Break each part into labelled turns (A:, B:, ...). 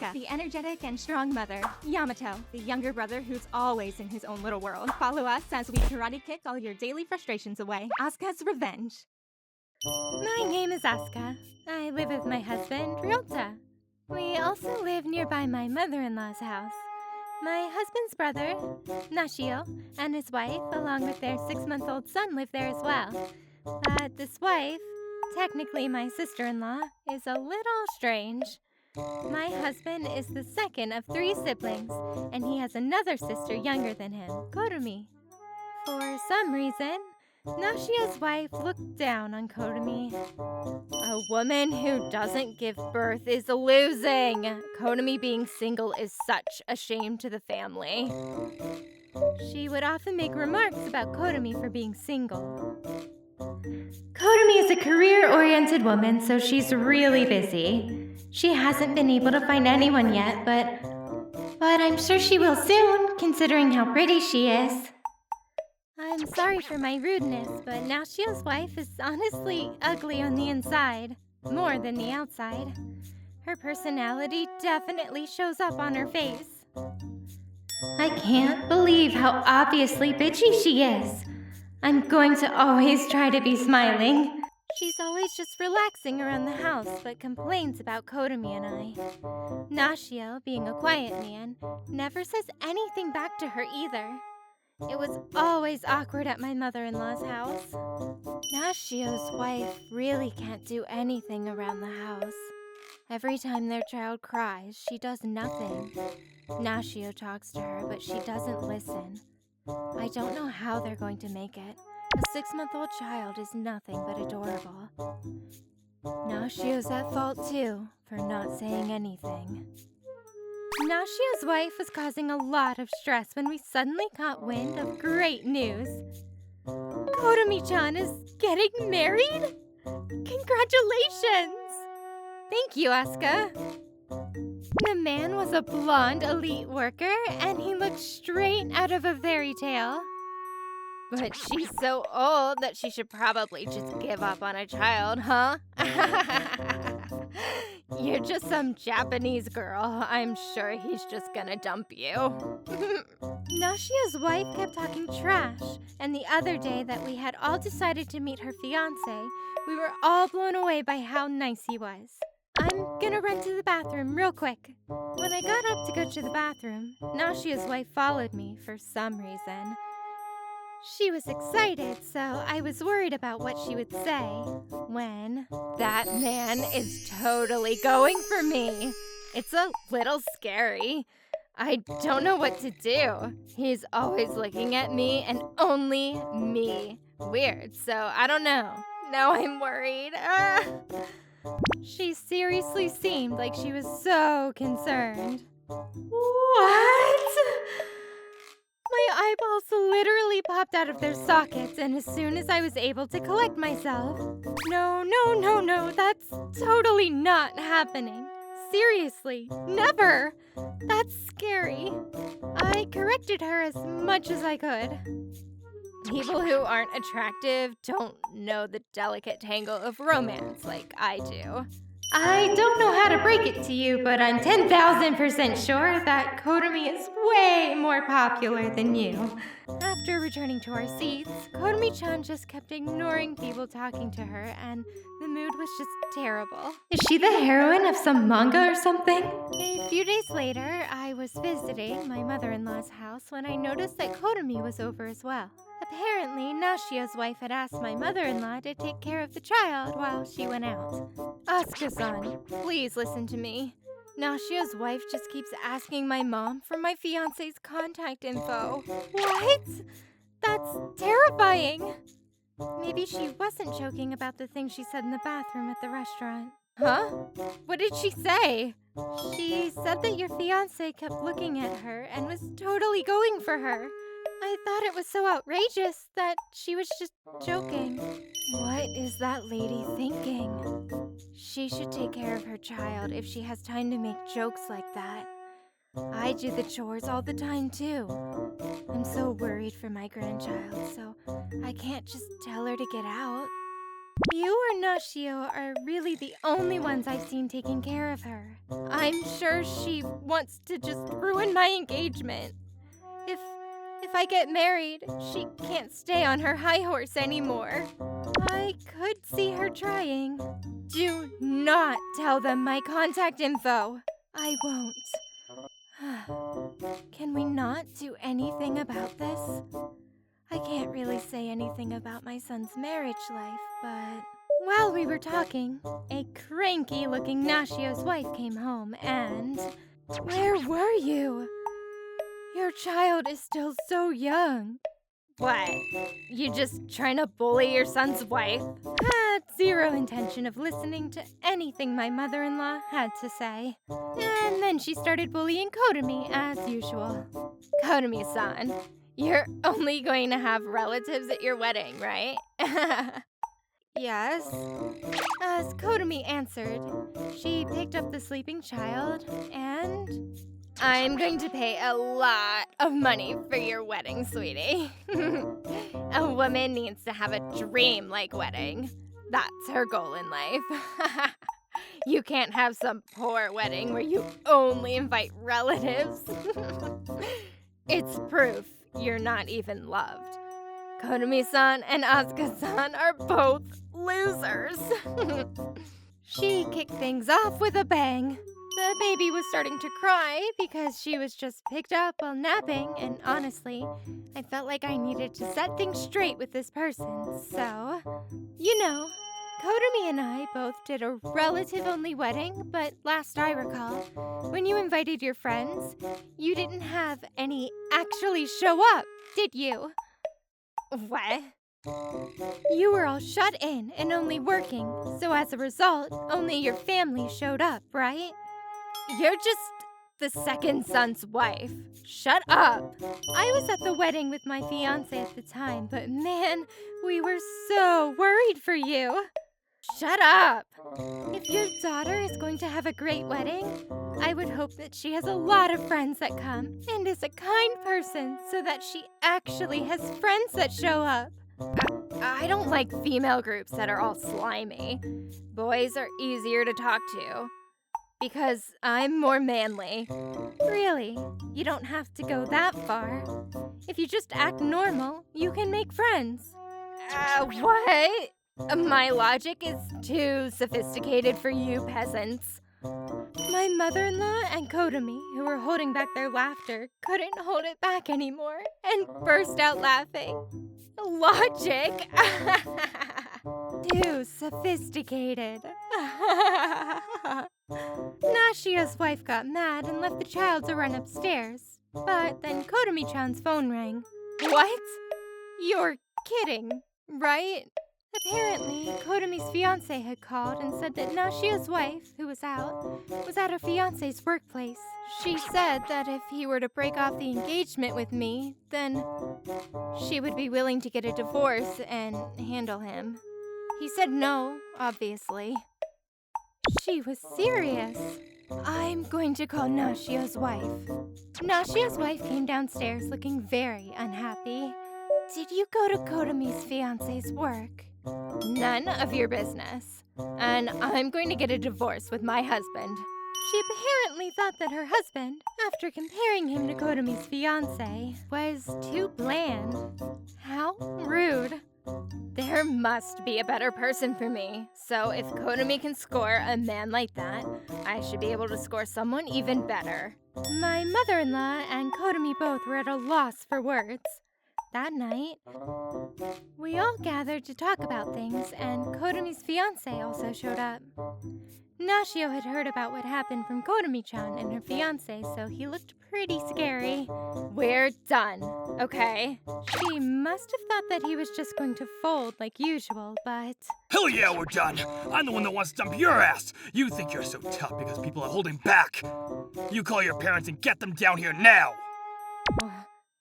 A: Asuka, the energetic and strong mother. Yamato, the younger brother who's always in his own little world. Follow us as we karate kick all your daily frustrations away. Asuka's Revenge.
B: My name is Aska. I live with my husband, Ryota. We also live nearby my mother-in-law's house. My husband's brother, Nashio, and his wife, along with their 6-month-old son, live there as well. But this wife, technically my sister-in-law, is a little strange. My husband is the second of 3 siblings, and he has another sister younger than him, Kotomi. For some reason, Nashio's wife looked down on Kotomi. A woman who doesn't give birth is losing. Kotomi being single is such a shame to the family. She would often make remarks about Kotomi for being single. Kotomi is a career-oriented woman, so she's really busy. She hasn't been able to find anyone yet, but I'm sure she will soon, considering how pretty she is. I'm sorry for my rudeness, but Nashio's wife is honestly ugly on the inside, more than the outside. Her personality definitely shows up on her face. I can't believe how obviously bitchy she is. I'm going to always try to be smiling. She's always just relaxing around the house, but complains about Kotomi and I. Nashio, being a quiet man, never says anything back to her either. It was always awkward at my mother-in-law's house. Nashio's wife really can't do anything around the house. Every time their child cries, she does nothing. Nashio talks to her, but she doesn't listen. I don't know how they're going to make it. A 6-month-old child is nothing but adorable. Nashio's at fault too, for not saying anything. Nashio's wife was causing a lot of stress when we suddenly caught wind of great news. Kotomi-chan is getting married? Congratulations! Thank you, Asuka. The man was a blonde elite worker, and he looked straight out of a fairy tale. But she's so old that she should probably just give up on a child, huh? You're just some Japanese girl. I'm sure he's just gonna dump you. Nashio's wife kept talking trash, and the other day that we had all decided to meet her fiancé, we were all blown away by how nice he was. I'm gonna run to the bathroom real quick. When I got up to go to the bathroom, Nashio's wife followed me for some reason. She was excited, so I was worried about what she would say when... That man is totally going for me. It's a little scary. I don't know what to do. He's always looking at me and only me. Weird, so I don't know. Now I'm worried. She seriously seemed like she was so concerned. What? My eyeballs literally popped out of their sockets, and as soon as I was able to collect myself... No, that's totally not happening. Seriously, never! That's scary. I corrected her as much as I could. People who aren't attractive don't know the delicate tangle of romance like I do. I don't know how to break it to you, but I'm 10,000% sure that Kotomi is way more popular than you. After returning to our seats, Kotomi-chan just kept ignoring people talking to her, and the mood was just terrible. Is she the heroine of some manga or something? A few days later, I was visiting my mother-in-law's house when I noticed that Kotomi was over as well. Apparently, Nashio's wife had asked my mother-in-law to take care of the child while she went out. Asuka-san, please listen to me. Nashio's wife just keeps asking my mom for my fiancé's contact info. What? That's terrifying. Maybe she wasn't joking about the thing she said in the bathroom at the restaurant. Huh? What did she say? She said that your fiancé kept looking at her and was totally going for her. I thought it was so outrageous that she was just joking. What is that lady thinking? She should take care of her child if she has time to make jokes like that. I do the chores all the time too. I'm so worried for my grandchild, so I can't just tell her to get out. You or Nashio are really the only ones I've seen taking care of her. I'm sure she wants to just ruin my engagement. If I get married, she can't stay on her high horse anymore. I could see her trying. Do not tell them my contact info. I won't. Can we not do anything about this? I can't really say anything about my son's marriage life, but... While we were talking, a cranky-looking Nashio's wife came home and... Where were you? Your child is still so young. What? You just trying to bully your son's wife? Had zero intention of listening to anything my mother-in-law had to say. And then she started bullying Kotomi as usual. Kotomi-san, you're only going to have relatives at your wedding, right? Yes. As Kotomi answered, she picked up the sleeping child and... I'm going to pay a lot of money for your wedding, sweetie. A woman needs to have a dream-like wedding. That's her goal in life. You can't have some poor wedding where you only invite relatives. It's proof you're not even loved. Kotomi-san and Asuka-san are both losers. She kicked things off with a bang. The baby was starting to cry because she was just picked up while napping, and honestly, I felt like I needed to set things straight with this person, so... You know, Kotomi and I both did a relative-only wedding, but last I recall, when you invited your friends, you didn't have any actually show up, did you? What? You were all shut in and only working, so as a result, only your family showed up, right? You're just the second son's wife. Shut up. I was at the wedding with my fiancé at the time, but man, we were so worried for you. Shut up. If your daughter is going to have a great wedding, I would hope that she has a lot of friends that come and is a kind person so that she actually has friends that show up. I don't like female groups that are all slimy. Boys are easier to talk to. Because I'm more manly. Really, you don't have to go that far. If you just act normal, you can make friends. What? My logic is too sophisticated for you peasants. My mother-in-law and Kotomi, who were holding back their laughter, couldn't hold it back anymore and burst out laughing. Logic? Too sophisticated. Nashio's wife got mad and left the child to run upstairs. But then Kotomi-chan's phone rang. What? You're kidding, right? Apparently, Kotomi's fiancé had called and said that Nashio's wife, who was out, was at her fiancé's workplace. She said that if he were to break off the engagement with me, then she would be willing to get a divorce and handle him. He said no, obviously. She was serious. I'm going to call Nashio's wife. Nashio's wife came downstairs looking very unhappy. Did you go to Kotomi's fiancé's work? None of your business. And I'm going to get a divorce with my husband. She apparently thought that her husband, after comparing him to Kotomi's fiancé, was too bland. How rude. There must be a better person for me. So if Kotomi can score a man like that, I should be able to score someone even better. My mother-in-law and Kotomi both were at a loss for words. That night, we all gathered to talk about things, and Kotomi's fiancé also showed up. Nashio had heard about what happened from Kotomi-chan and her fiancé, so he looked pretty scary. We're done, okay? She must have thought that he was just going to fold like usual, but...
C: Hell yeah, we're done! I'm the one that wants to dump your ass! You think you're so tough because people are holding back! You call your parents and get them down here now!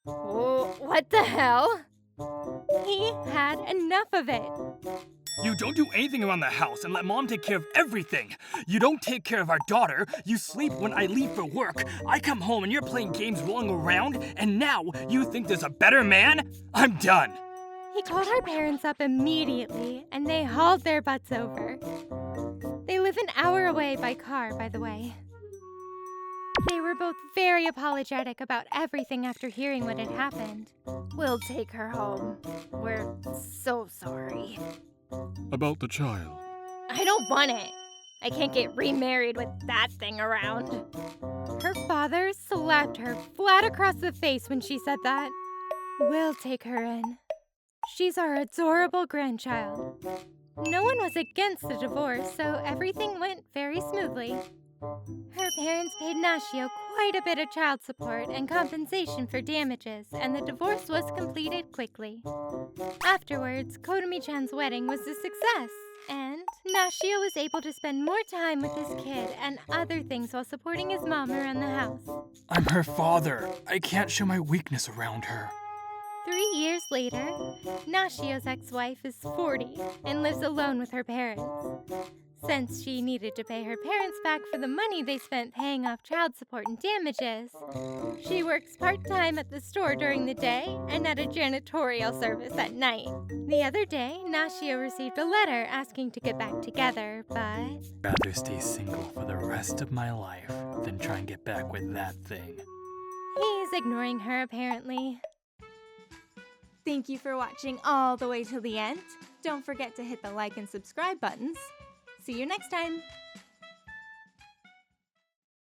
B: What the hell? He had enough of it.
C: You don't do anything around the house and let Mom take care of everything. You don't take care of our daughter. You sleep when I leave for work. I come home and you're playing games rolling around, and now you think there's a better man? I'm done.
B: He called our parents up immediately, and they hauled their butts over. They live an hour away by car, by the way. They were both very apologetic about everything after hearing what had happened.
D: We'll take her home. We're so sorry.
C: About the child.
B: I don't want it. I can't get remarried with that thing around. Her father slapped her flat across the face when she said that. We'll take her in. She's our adorable grandchild. No one was against the divorce, so everything went very smoothly. Her parents paid Nashio quite a bit of child support and compensation for damages, and the divorce was completed quickly. Afterwards, Kotomi-chan's wedding was a success, and Nashio was able to spend more time with his kid and other things while supporting his mom around the house.
C: I'm her father. I can't show my weakness around her.
B: 3 years later, Nashio's ex-wife is 40 and lives alone with her parents. Since she needed to pay her parents back for the money they spent paying off child support and damages, she works part-time at the store during the day and at a janitorial service at night. The other day, Nashio received a letter asking to get back together, but
C: I'd rather stay single for the rest of my life than try and get back with that thing.
B: he's ignoring her apparently.
A: Thank you for watching all the way till the end. Don't forget to hit the like and subscribe buttons. See you next time!